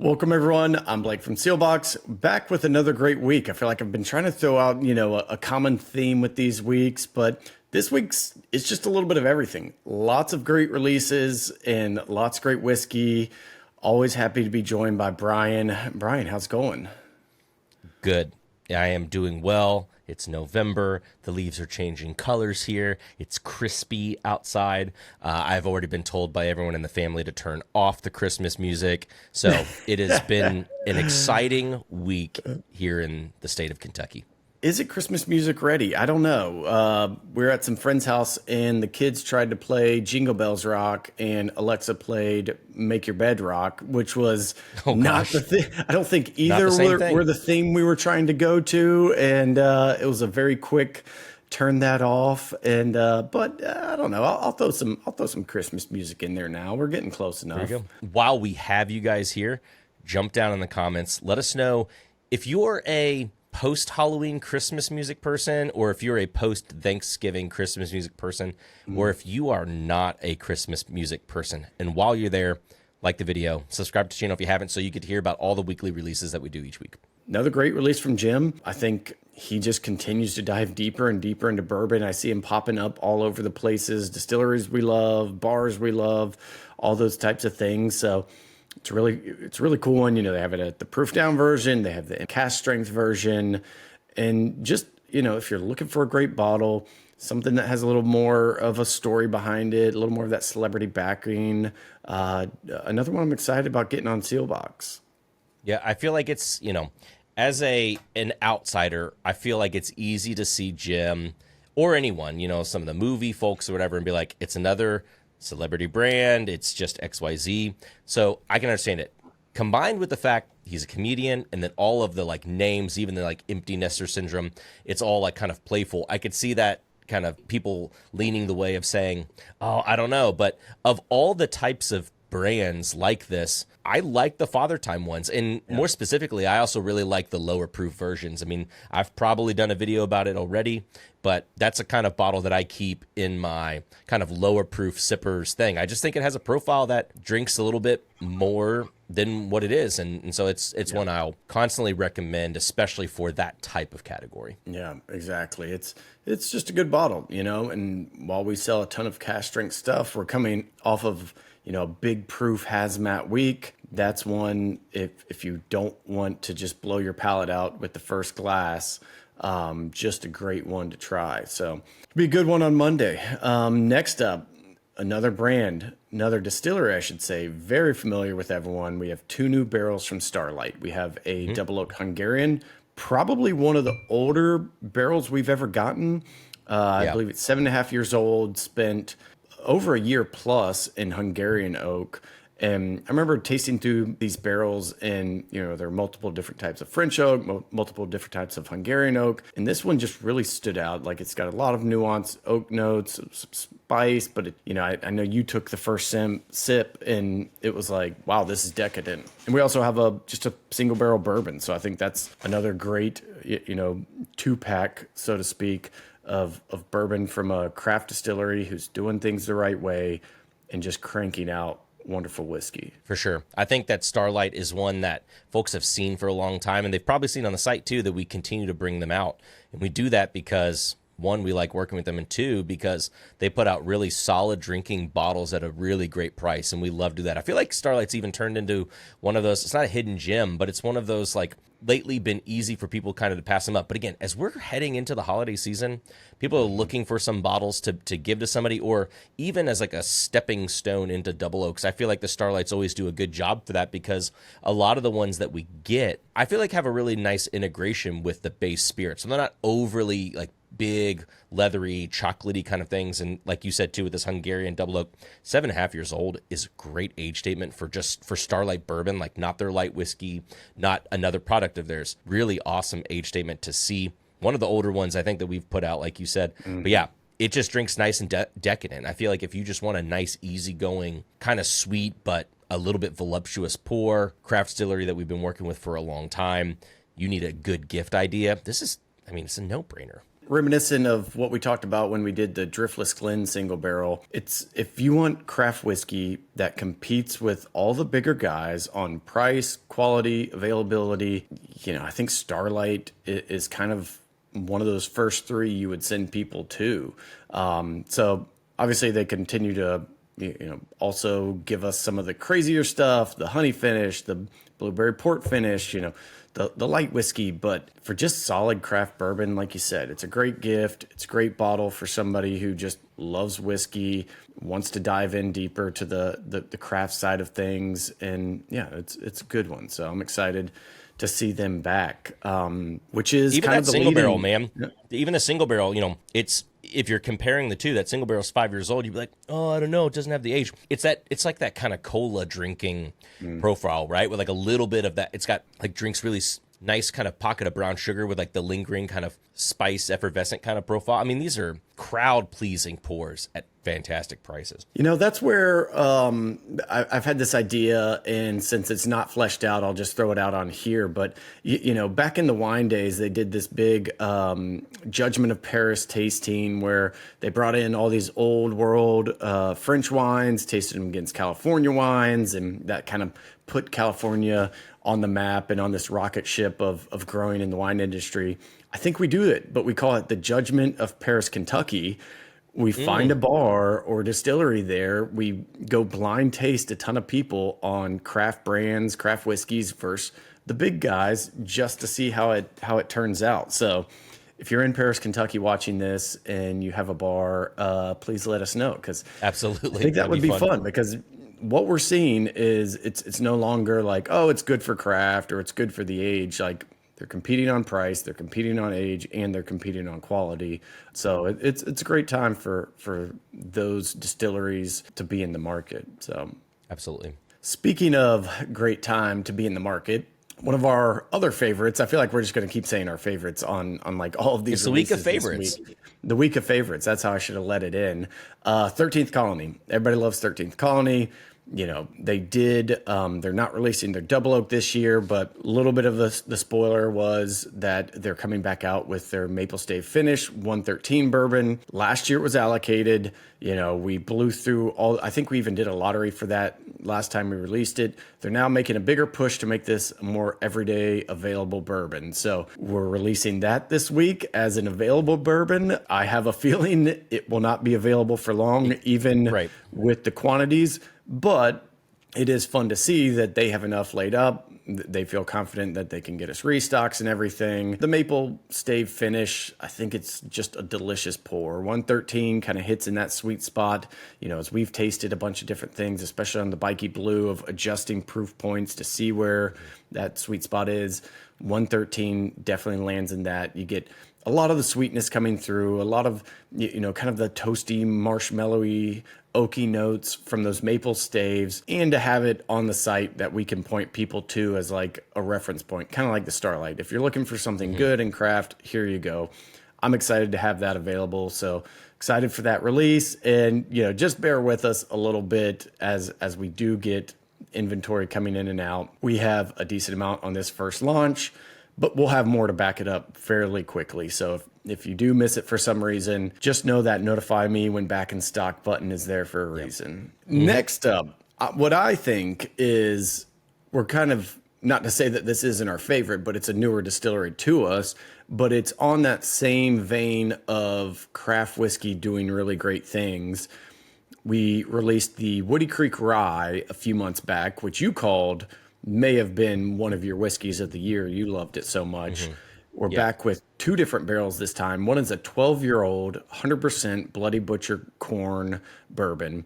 Welcome, everyone. I'm Blake from Seelbach, back with another great week. I feel like I've been trying to throw out, a common theme with these weeks, but this week's it's just a little bit of everything. Lots of great releases and lots of great whiskey. Always happy to be joined by Brian. Brian, how's it going? Good. I am doing well. It's November. The leaves are changing colors here. It's crispy outside. I've already been told by everyone in the family to turn off the Christmas music. So it has been an exciting week here in the state of Kentucky. Is it Christmas music ready? I don't know. We were at some friend's house and the kids tried to play Jingle Bells Rock and Alexa played Make Your Bed Rock, which was not the thing. I don't think either were the theme we were trying to go to. And it was a very quick turn that off. And but I don't know. I'll throw some Christmas music in there now. We're getting close enough. There you go. While we have you guys here, jump down in the comments. Let us know if you're a post-Halloween Christmas music person, or if you're a post-Thanksgiving Christmas music person, or if you are not a Christmas music person. And while you're there, like the video, subscribe to the channel if you haven't, so you get to hear about all the weekly releases that we do each week. Another great release from Jim. I think he just continues to dive deeper and deeper into bourbon. I see him popping up all over the places, distilleries we love, bars we love, all those types of things. So it's a really cool one. They have it at the proof down version. They have the cast strength version. And just, if you're looking for a great bottle, something that has a little more of a story behind it, a little more of that celebrity backing. Another one I'm excited about getting on Seelbach. Yeah, I feel like it's, as an outsider, I feel like it's easy to see Jim or anyone, some of the movie folks or whatever, and be like, it's another celebrity brand, it's just XYZ. So I can understand it. Combined with the fact he's a comedian and then all of the names, even the empty nester syndrome, it's all kind of playful. I could see that kind of people leaning the way of saying, oh, I don't know. But of all the types of brands like this, I like the Fathertime ones. And more specifically, I also really like the lower proof versions. I mean, I've probably done a video about it already, but that's a kind of bottle that I keep in my kind of lower proof sippers thing. I just think it has a profile that drinks a little bit more than what it is. And so it's one I'll constantly recommend, especially for that type of category. Yeah, exactly. It's just a good bottle, and while we sell a ton of cask strength stuff, we're coming off of big proof hazmat week. That's one, if you don't want to just blow your palate out with the first glass, just a great one to try. So it'll be a good one on Monday. Next up, another brand, another distillery, I should say, very familiar with everyone. We have two new barrels from Starlight. We have a Double-Oaked Hungarian, probably one of the older barrels we've ever gotten. I believe it's 7.5 years old, spent over a year plus in Hungarian oak. And I remember tasting through these barrels and, there are multiple different types of French oak, multiple different types of Hungarian oak. And this one just really stood out. It's got a lot of nuanced oak notes, some spice, but I know you took the first sip and it was like, wow, this is decadent. And we also have just a single barrel bourbon. So I think that's another great, 2-pack, so to speak, of bourbon from a craft distillery who's doing things the right way and just cranking out wonderful whiskey. For sure. I think that Starlight is one that folks have seen for a long time, and they've probably seen on the site too that we continue to bring them out. And we do that because, one, we like working with them, and two, because they put out really solid drinking bottles at a really great price, and we love to do that. I feel like Starlight's even turned into one of those, it's not a hidden gem, but it's one of those lately been easy for people kind of to pass them up. But again, as we're heading into the holiday season, people are looking for some bottles to give to somebody, or even as a stepping stone into double oaks. I feel like the Starlights always do a good job for that, because a lot of the ones that we get, I feel like have a really nice integration with the base spirits. So they're not overly big, leathery, chocolatey kind of things. And like you said too, with this Hungarian Double Oak, 7.5 years old is a great age statement for Starlight bourbon, not their light whiskey, not another product of theirs. Really awesome age statement to see. One of the older ones I think that we've put out, like you said. But yeah, it just drinks nice and decadent. I feel like if you just want a nice, easygoing, kind of sweet, but a little bit voluptuous pour, craft distillery that we've been working with for a long time, you need a good gift idea. This is, it's a no-brainer. reminiscent of what we talked about when we did the Driftless Glen single barrel. It's if you want craft whiskey that competes with all the bigger guys on price, quality, availability, I think Starlight is kind of one of those first three you would send people to. So obviously they continue to also give us some of the crazier stuff, the honey finish, the blueberry port finish, the light whiskey. But for just solid craft bourbon, like you said, it's a great gift. It's a great bottle for somebody who just loves whiskey, wants to dive in deeper to the craft side of things. And yeah, it's a good one. So I'm excited to see them back, which is even kind that of the single leading, barrel, man. Even the single barrel, it's, if you're comparing the two, that single barrel's 5 years old, you'd be like, oh, I don't know, it doesn't have the age. It's like that kind of cola drinking profile, right? With like a little bit of that. It's got like drinks really nice kind of pocket of brown sugar with like the lingering kind of spice, effervescent kind of profile. I mean, these are crowd pleasing pours at fantastic prices. That's where I've had this idea, and since it's not fleshed out, I'll just throw it out on here. But back in the wine days, they did this big Judgment of Paris tasting where they brought in all these old world French wines, tasted them against California wines, and that kind of put California on the map and on this rocket ship of growing in the wine industry. I think we do it, but we call it the Judgment of Paris, Kentucky. We find a bar or distillery there. We go blind taste a ton of people on craft brands, craft whiskeys versus the big guys, just to see how it turns out. So if you're in Paris, Kentucky watching this and you have a bar, please let us know, because absolutely, I think that would be fun, because what we're seeing is it's no longer like, oh, it's good for craft or it's good for the age. Like, they're competing on price, they're competing on age, and they're competing on quality. So it's a great time for those distilleries to be in the market. So absolutely. Speaking of great time to be in the market, one of our other favorites, I feel like we're just going to keep saying our favorites on like all of these. It's the week of favorites. The week of favorites. That's how I should have let it in. 13th Colony. Everybody loves 13th Colony. They did, they're not releasing their double oak this year, but a little bit of the spoiler was that they're coming back out with their maple stave finish 113 bourbon. Last year it was allocated. We blew through all, I think we even did a lottery for that last time we released it. They're now making a bigger push to make this a more everyday available bourbon. So we're releasing that this week as an available bourbon. I have a feeling it will not be available for long, even with the quantities. But it is fun to see that they have enough laid up. They feel confident that they can get us restocks and everything. The maple stave finish, I think it's just a delicious pour. 113 kind of hits in that sweet spot. As we've tasted a bunch of different things, especially on the Bikey Blue, of adjusting proof points to see where that sweet spot is. 113 definitely lands in that. You get a lot of the sweetness coming through, a lot of, kind of the toasty, marshmallowy, oaky notes from those maple staves, and to have it on the site that we can point people to as like a reference point, kind of like the Starlight. If you're looking for something good in craft, here you go. I'm excited to have that available. So excited for that release, and just bear with us a little bit as we do get inventory coming in and out. We have a decent amount on this first launch, but we'll have more to back it up fairly quickly. So if you do miss it for some reason, just know that notify me when back in stock button is there for a reason. Next up, what I think is, we're kind of, not to say that this isn't our favorite, but it's a newer distillery to us, but it's on that same vein of craft whiskey doing really great things. We released the Woody Creek Rye a few months back, which you called may have been one of your whiskeys of the year. You loved it so much. We're back with two different barrels this time. One is a 12-year-old, 100% Bloody Butcher corn bourbon.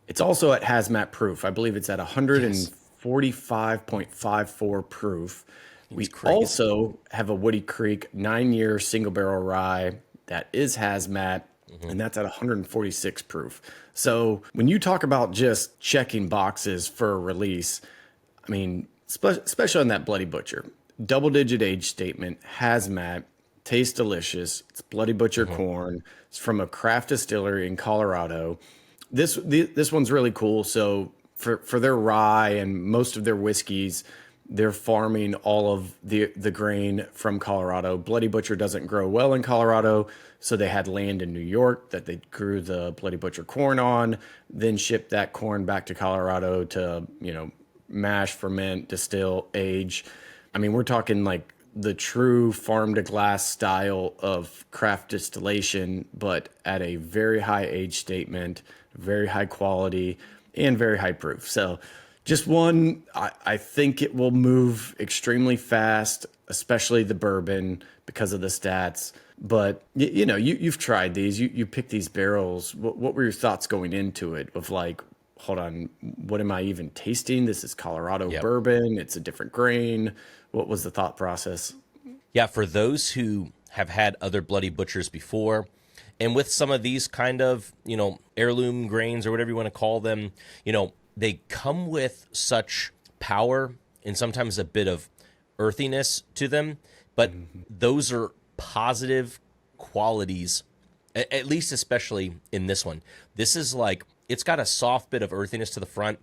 It's also at Hazmat proof. I believe it's at 145.54 proof. We also have a Woody Creek 9-year single barrel rye that is Hazmat, and that's at 146 proof. So when you talk about just checking boxes for a release, I mean, especially on that Bloody Butcher, double-digit age statement, Hazmat, tastes delicious. It's Bloody Butcher corn. It's from a craft distillery in Colorado. This one's really cool. So for their rye and most of their whiskeys, they're farming all of the grain from Colorado. Bloody Butcher doesn't grow well in Colorado, so they had land in New York that they grew the Bloody Butcher corn on, then shipped that corn back to Colorado to, mash, ferment, distill, age. I mean, we're talking like the true farm to glass style of craft distillation, but at a very high age statement, very high quality, and very high proof. So just one, I think it will move extremely fast, especially the bourbon because of the stats. But you've tried these, you pick these barrels. What were your thoughts going into it of like, hold on, what am I even tasting? This is Colorado bourbon. It's a different grain. What was the thought process? Yeah, for those who have had other Bloody Butchers before, and with some of these kind of, heirloom grains or whatever you want to call them, they come with such power and sometimes a bit of earthiness to them, but those are positive qualities, at least especially in this one. This is like, it's got a soft bit of earthiness to the front,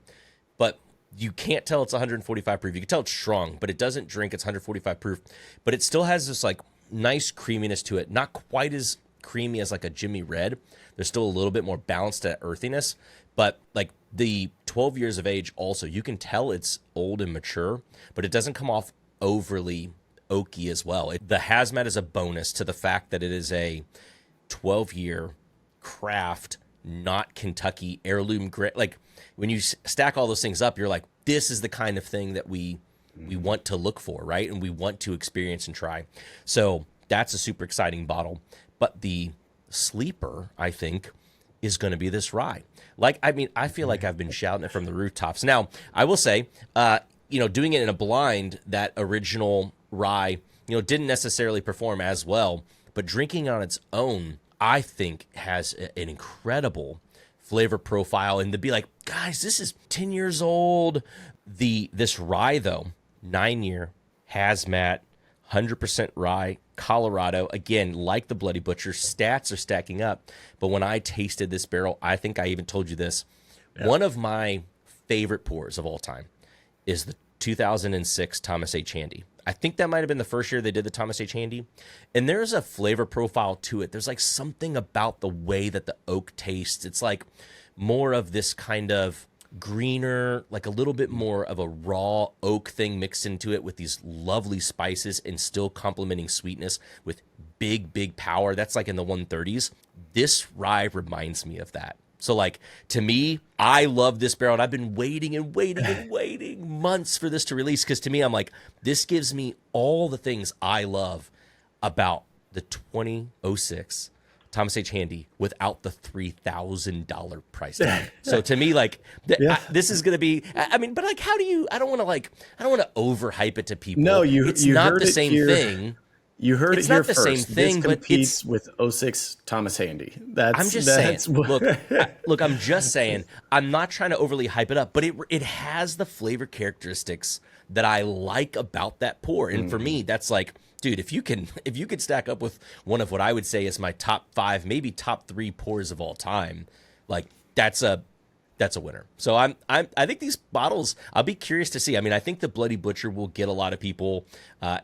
but you can't tell it's 145 proof. You can tell it's strong, but it doesn't drink. It's 145 proof, but it still has this like nice creaminess to it. Not quite as creamy as like a Jimmy Red. There's still a little bit more balanced at earthiness, but like the 12 years of age also, you can tell it's old and mature, but it doesn't come off overly oaky as well. The Hazmat is a bonus to the fact that it is a 12-year craft, not Kentucky heirloom grain. Like when you stack all those things up, you're like, this is the kind of thing that we want to look for, right? And we want to experience and try. So that's a super exciting bottle. But the sleeper, I think, is going to be this rye. Like, I mean, I feel like I've been shouting it from the rooftops. Now, I will say, doing it in a blind, that original rye, didn't necessarily perform as well, but drinking on its own, I think has an incredible flavor profile. And to be like, guys, this is 10 years old. This rye, though, 9-year Hazmat, 100% rye, Colorado. Again, like the Bloody Butcher, stats are stacking up. But when I tasted this barrel, I think I even told you this. Yeah. One of my favorite pours of all time is the 2006 Thomas H. Handy. I think that might have been the first year they did the Thomas H. Handy. And there's a flavor profile to it. There's like something about the way that the oak tastes. It's like more of this kind of greener, like a little bit more of a raw oak thing mixed into it with these lovely spices and still complementing sweetness with big power. That's like in the 130s. This rye reminds me of that. So like, to me, I love this barrel, and I've been waiting months for this to release, because to me, I'm like, this gives me all the things I love about the 2006 Thomas H. Handy without the $3,000 price tag. So to me, like, this is going to be, I mean, but like, how do you, I don't want to overhype it to people. No, it's you not heard the it same here. thing. You heard it's it here not the first. same thing, this but competes it's with 06 Thomas Handy. I'm just saying. Look, I'm just saying. I'm not trying to overly hype it up, but it has the flavor characteristics that I like about that pour. And for me, that's like, dude, if you could stack up with one of what I would say is my top 5, maybe top 3 pours of all time, like that's a winner. So I think these bottles, I'll be curious to see. I mean, I think the Bloody Butcher will get a lot of people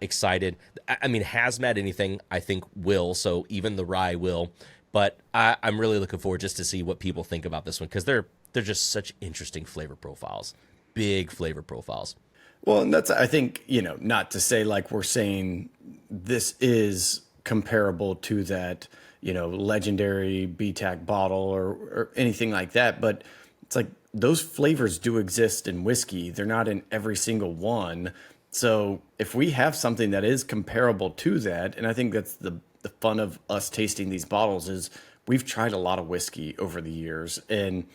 excited. I mean, Hazmat, anything I think will. So even the rye will. But I'm really looking forward just to see what people think about this one, because they're just such interesting flavor profiles, big flavor profiles. Well, and that's, I think, not to say like we're saying this is comparable to that, legendary BTAC bottle or anything like that, but it's like those flavors do exist in whiskey. They're not in every single one. So if we have something that is comparable to that, and I think that's the fun of us tasting these bottles, is we've tried a lot of whiskey over the years, and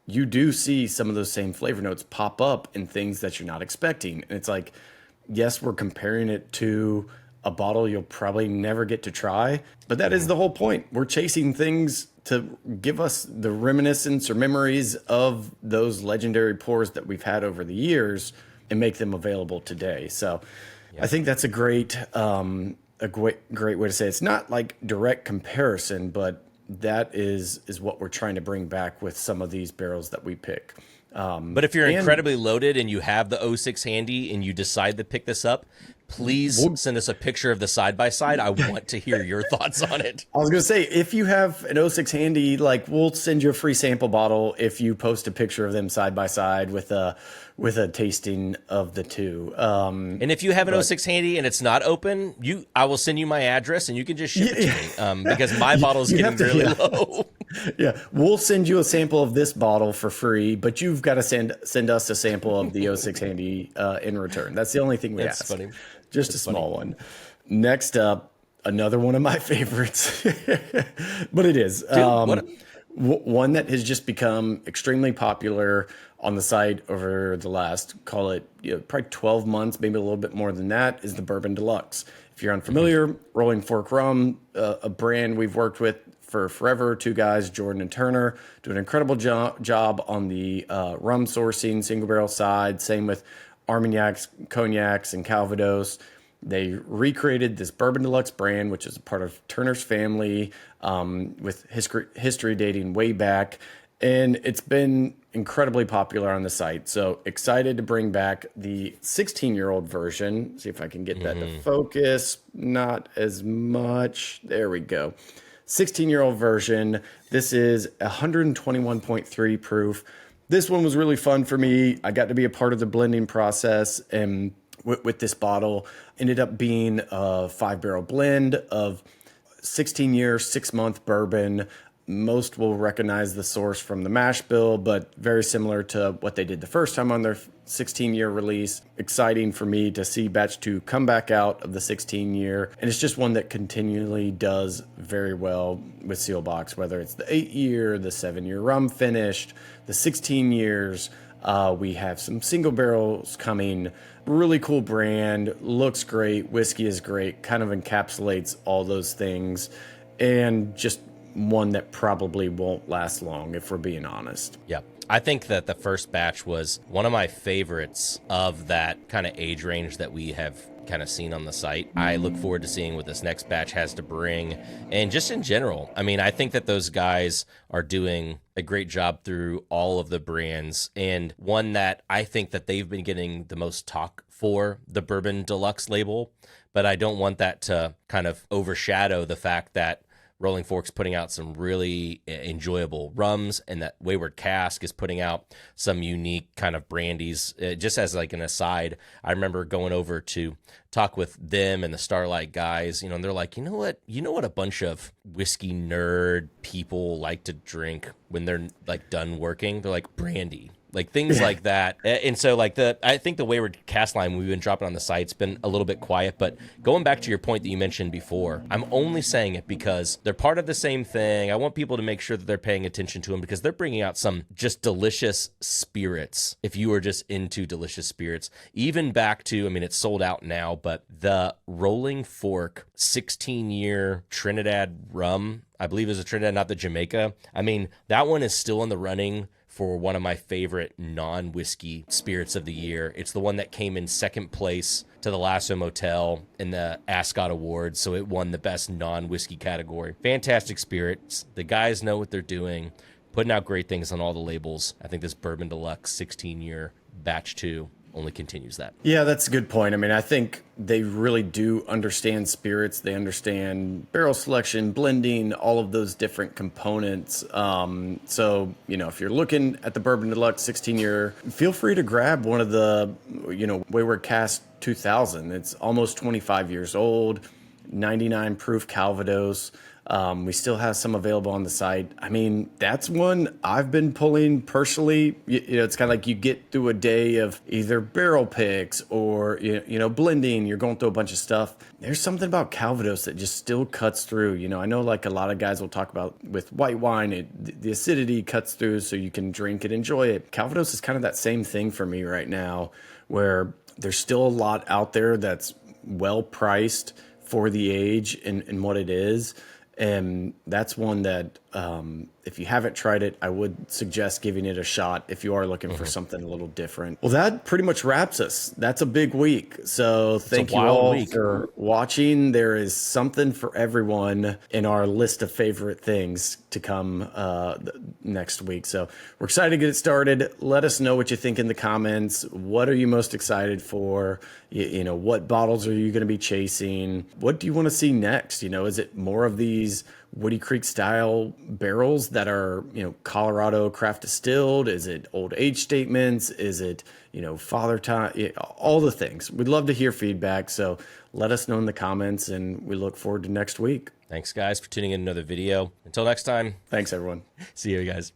you do see some of those same flavor notes pop up in things that you're not expecting. And it's like, yes, we're comparing it to a bottle you'll probably never get to try, but that is the whole point. We're chasing things to give us the reminiscence or memories of those legendary pours that we've had over the years and make them available today. So I think that's a great way to say it. It's not like direct comparison, but that is what we're trying to bring back with some of these barrels that we pick. But if you're incredibly loaded and you have the '06 handy and you decide to pick this up, please send us a picture of the side-by-side. I want to hear your thoughts on it. I was going to say, if you have an '06 handy, like, we'll send you a free sample bottle if you post a picture of them side by side with a tasting of the two. And if you have an '06 handy and it's not open, I will send you my address and you can just ship it to me, because my bottle is getting really low. Yeah, we'll send you a sample of this bottle for free, but you've got to send us a sample of the '06 handy in return. That's the only thing we ask. Funny. Just a small one. Next up, another one of my favorites, but it is one that has just become extremely popular on the site over the last, call it, probably 12 months, maybe a little bit more than that, is the Bourbon Deluxe. If you're unfamiliar, Rolling Fork Rum, a brand we've worked with for forever. Two guys, Jordan and Turner, do an incredible job on the rum sourcing, single barrel side. Same with Armagnacs, Cognacs, and Calvados. They recreated this Bourbon Deluxe brand, which is a part of Turner's family, with history dating way back. And it's been incredibly popular on the site. So excited to bring back the 16-year-old version. See if I can get that to focus. Not as much. There we go. 16-year-old version. This is 121.3 proof. This one was really fun for me. I got to be a part of the blending process, and with this bottle, ended up being a 5-barrel blend of 16-year, 6-month bourbon. Most will recognize the source from the mash bill, but very similar to what they did the first time on their 16-year release. Exciting for me to see batch 2 come back out of the 16-year. And it's just one that continually does very well with Seelbach, whether it's the 8-year, the 7-year rum finished, the 16 years. We have some single barrels coming. Really cool brand, looks great, whiskey is great, kind of encapsulates all those things, and just one that probably won't last long, if we're being honest. Yeah. I think that the first batch was one of my favorites of that kind of age range that we have kind of seen on the site. I look forward to seeing what this next batch has to bring. And just in general, I mean, I think that those guys are doing a great job through all of the brands. And one that I think that they've been getting the most talk for, the Bourbon Deluxe label. But I don't want that to kind of overshadow the fact that Rolling Fork's putting out some really enjoyable rums, and that Wayward Cask is putting out some unique kind of brandies. Just as like an aside, I remember going over to talk with them and the Starlight guys, and they're like, you know what a bunch of whiskey nerd people like to drink when they're like done working? They're like brandy. Like things like that. And so like I think the Wayward Cask line we've been dropping on the site's been a little bit quiet, but going back to your point that you mentioned before, I'm only saying it because they're part of the same thing. I want people to make sure that they're paying attention to them, because they're bringing out some just delicious spirits. If you are just into delicious spirits, even back to, I mean, it's sold out now, but the Rolling Fork 16-year Trinidad rum, I believe is a Trinidad, not the Jamaica. I mean, that one is still in the running for one of my favorite non-whiskey spirits of the year. It's the one that came in second place to the Lasso Motel in the Ascot Awards, so it won the best non-whiskey category. Fantastic spirits. The guys know what they're doing, putting out great things on all the labels. I think this Bourbon Deluxe 16-year batch 2 only continues that. Yeah, that's a good point. I mean, I think they really do understand spirits. They understand barrel selection, blending, all of those different components. So, if you're looking at the Bourbon Deluxe 16-year, feel free to grab one of the, Wayward Cask 2000. It's almost 25 years old, 99 proof Calvados. We still have some available on the site. I mean, that's one I've been pulling personally. It's kind of like you get through a day of either barrel picks or, blending. You're going through a bunch of stuff. There's something about Calvados that just still cuts through. I know like a lot of guys will talk about with white wine, the acidity cuts through so you can drink it, enjoy it. Calvados is kind of that same thing for me right now, where there's still a lot out there that's well priced for the age and what it is. And that's one that If you haven't tried it, I would suggest giving it a shot if you are looking for something a little different. Well, that pretty much wraps us. That's a big week. So thank you all for watching. There is something for everyone in our list of favorite things to come next week. So we're excited to get it started. Let us know what you think in the comments. What are you most excited for? You know, what bottles are you going to be chasing? What do you want to see next? You know, is it more of these Woody Creek style barrels that are, you know, Colorado craft distilled? Is it old age statements? Is it, you know, Fathertime? All the things. We'd love to hear feedback. So let us know in the comments, and we look forward to next week. Thanks, guys, for tuning in another video. Until next time. Thanks, everyone. See you guys.